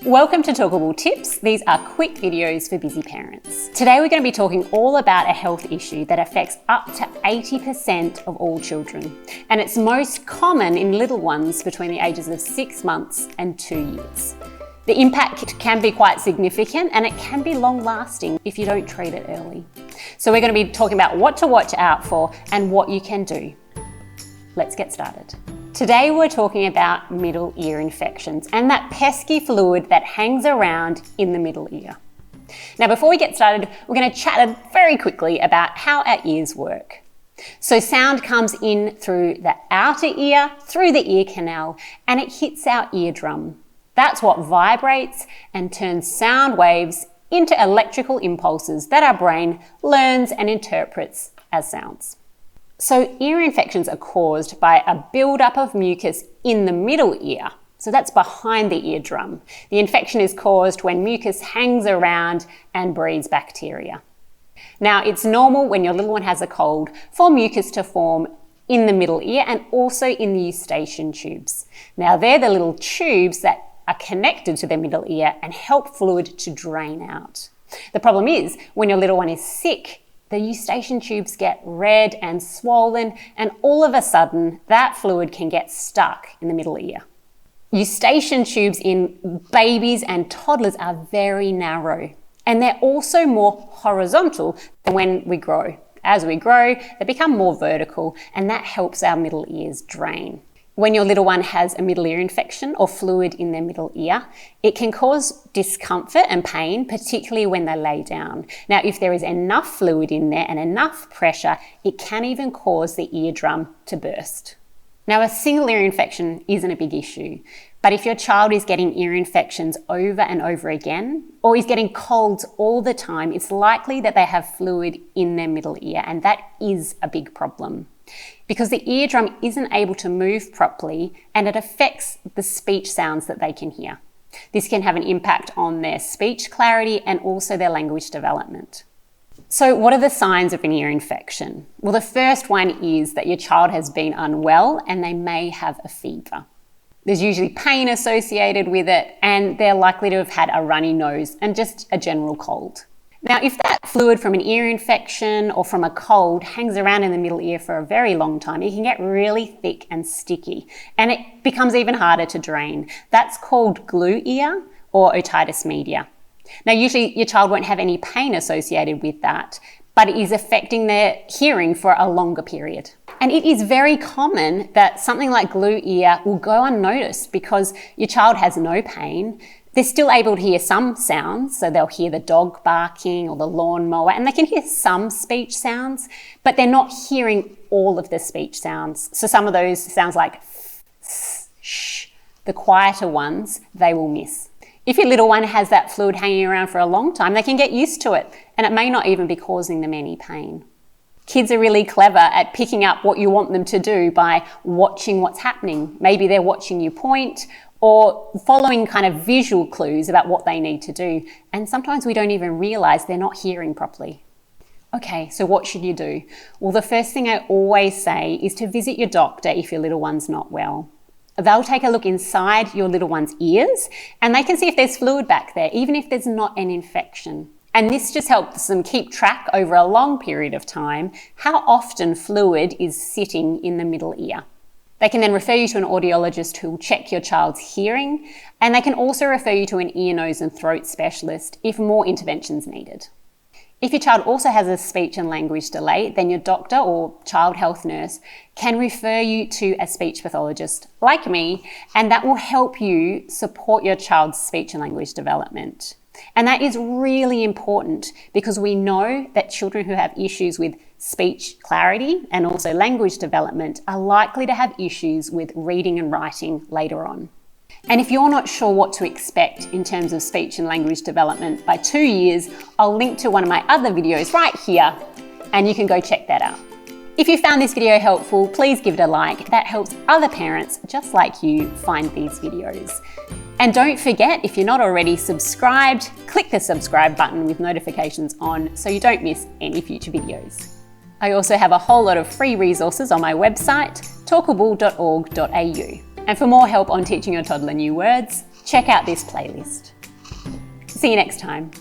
Welcome to Talkable Tips. These are quick videos for busy parents. Today we're going to be talking all about a health issue that affects up to 80% of all children. And it's most common in little ones between the ages of 6 months and 2 years. The impact can be quite significant and it can be long lasting if you don't treat it early. So we're going to be talking about what to watch out for and what you can do. Let's get started. Today we're talking about middle ear infections and that pesky fluid that hangs around in the middle ear. Now before we get started, we're going to chat very quickly about how our ears work. So sound comes in through the outer ear, through the ear canal, and it hits our eardrum. That's what vibrates and turns sound waves into electrical impulses that our brain learns and interprets as sounds. So ear infections are caused by a buildup of mucus in the middle ear. So that's behind the eardrum. The infection is caused when mucus hangs around and breeds bacteria. Now it's normal when your little one has a cold for mucus to form in the middle ear and also in the eustachian tubes. Now they're the little tubes that are connected to the middle ear and help fluid to drain out. The problem is when your little one is sick, the eustachian tubes get red and swollen, and all of a sudden that fluid can get stuck in the middle ear. Eustachian tubes in babies and toddlers are very narrow, and they're also more horizontal than when we grow. As we grow, they become more vertical, and that helps our middle ears drain. When your little one has a middle ear infection or fluid in their middle ear, it can cause discomfort and pain, particularly when they lay down. Now, if there is enough fluid in there and enough pressure, it can even cause the eardrum to burst. Now, a single ear infection isn't a big issue, but if your child is getting ear infections over and over again, or is getting colds all the time, it's likely that they have fluid in their middle ear, and that is a big problem. Because the eardrum isn't able to move properly and it affects the speech sounds that they can hear. This can have an impact on their speech clarity and also their language development. So what are the signs of an ear infection? Well, the first one is that your child has been unwell and they may have a fever. There's usually pain associated with it and they're likely to have had a runny nose and just a general cold. Now, if that fluid from an ear infection or from a cold hangs around in the middle ear for a very long time, it can get really thick and sticky, and it becomes even harder to drain. That's called glue ear or otitis media. Now, usually your child won't have any pain associated with that, but it is affecting their hearing for a longer period. And it is very common that something like glue ear will go unnoticed because your child has no pain. They're still able to hear some sounds, so they'll hear the dog barking or the lawnmower, and they can hear some speech sounds, but they're not hearing all of the speech sounds. So some of those sounds like sh, the quieter ones, they will miss. If your little one has that fluid hanging around for a long time, they can get used to it, and it may not even be causing them any pain. Kids are really clever at picking up what you want them to do by watching what's happening. Maybe they're watching you point or following kind of visual clues about what they need to do. And sometimes we don't even realize they're not hearing properly. Okay, so what should you do? Well, the first thing I always say is to visit your doctor if your little one's not well. They'll take a look inside your little one's ears and they can see if there's fluid back there, even if there's not an infection. And this just helps them keep track over a long period of time how often fluid is sitting in the middle ear. They can then refer you to an audiologist who will check your child's hearing, and they can also refer you to an ear, nose and throat specialist if more intervention's needed. If your child also has a speech and language delay, then your doctor or child health nurse can refer you to a speech pathologist like me, and that will help you support your child's speech and language development. And that is really important because we know that children who have issues with speech clarity and also language development are likely to have issues with reading and writing later on. And if you're not sure what to expect in terms of speech and language development by 2 years, I'll link to one of my other videos right here and you can go check that out. If you found this video helpful, please give it a like. That helps other parents just like you find these videos. And don't forget, if you're not already subscribed, click the subscribe button with notifications on so you don't miss any future videos. I also have a whole lot of free resources on my website, talkable.org.au. And for more help on teaching your toddler new words, check out this playlist. See you next time.